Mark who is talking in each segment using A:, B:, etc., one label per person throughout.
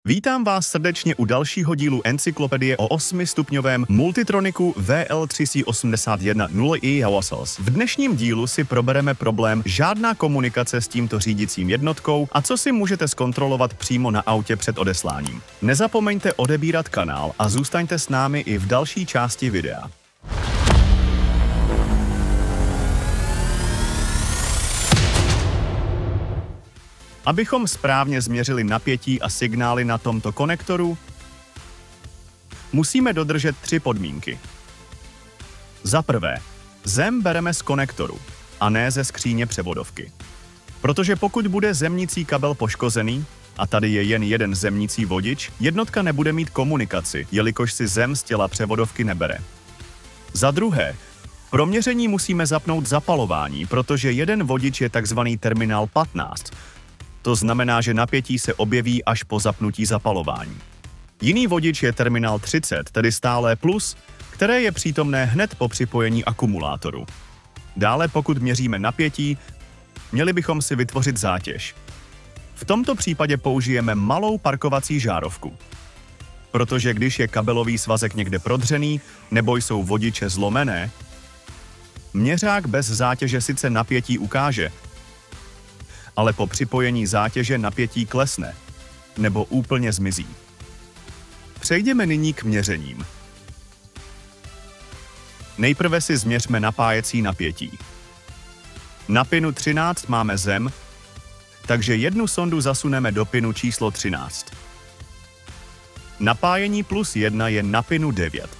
A: Vítám vás srdečně u dalšího dílu encyklopedie o 8stupňovém Multitroniku VL3C81 Households. V dnešním dílu si probereme problém žádná komunikace s tímto řídicím jednotkou a co si můžete zkontrolovat přímo na autě před odesláním. Nezapomeňte odebírat kanál a zůstaňte s námi i v další části videa. Abychom správně změřili napětí a signály na tomto konektoru, musíme dodržet 3 podmínky. Za prvé, zem bereme z konektoru a ne ze skříně převodovky. Protože pokud bude zemnící kabel poškozený, a tady je jen jeden zemnící vodič, jednotka nebude mít komunikaci, jelikož si zem z těla převodovky nebere. Za druhé, pro měření musíme zapnout zapalování, protože jeden vodič je tzv. Terminál 15. To znamená, že napětí se objeví až po zapnutí zapalování. Jiný vodič je terminál 30, tedy stálé plus, které je přítomné hned po připojení akumulátoru. Dále, pokud měříme napětí, měli bychom si vytvořit zátěž. V tomto případě použijeme malou parkovací žárovku. Protože když je kabelový svazek někde prodřený nebo jsou vodiče zlomené, měřák bez zátěže sice napětí ukáže, ale po připojení zátěže napětí klesne nebo úplně zmizí. Přejdeme nyní k měřením. Nejprve si změřme napájecí napětí. Na pinu 13 máme zem, takže jednu sondu zasuneme do pinu číslo 13. Napájení plus 1 je na pinu 9.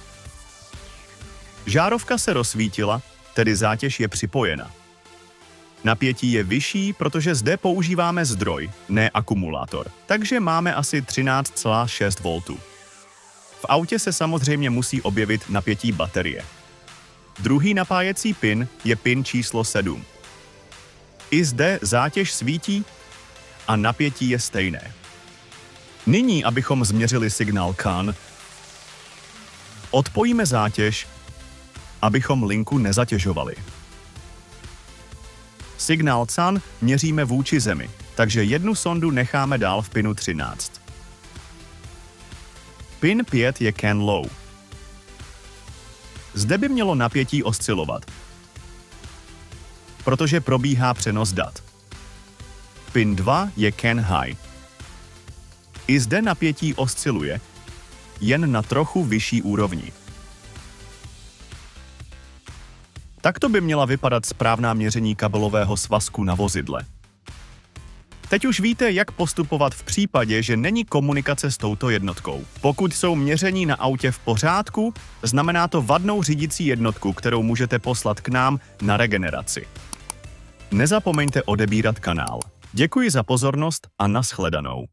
A: Žárovka se rozsvítila, tedy zátěž je připojena. Napětí je vyšší, protože zde používáme zdroj, ne akumulátor, takže máme asi 13,6 V. V autě se samozřejmě musí objevit napětí baterie. Druhý napájecí pin je pin číslo 7. I zde zátěž svítí a napětí je stejné. Nyní, abychom změřili signál CAN, odpojíme zátěž, abychom linku nezatěžovali. Signál CAN měříme vůči zemi, takže jednu sondu necháme dál v pinu 13. Pin 5 je CAN low. Zde by mělo napětí oscilovat, protože probíhá přenos dat. Pin 2 je CAN high. I zde napětí osciluje, jen na trochu vyšší úrovni. Takto by měla vypadat správná měření kabelového svazku na vozidle. Teď už víte, jak postupovat v případě, že není komunikace s touto jednotkou. Pokud jsou měření na autě v pořádku, znamená to vadnou řídicí jednotku, kterou můžete poslat k nám na regeneraci. Nezapomeňte odebírat kanál. Děkuji za pozornost a nashledanou.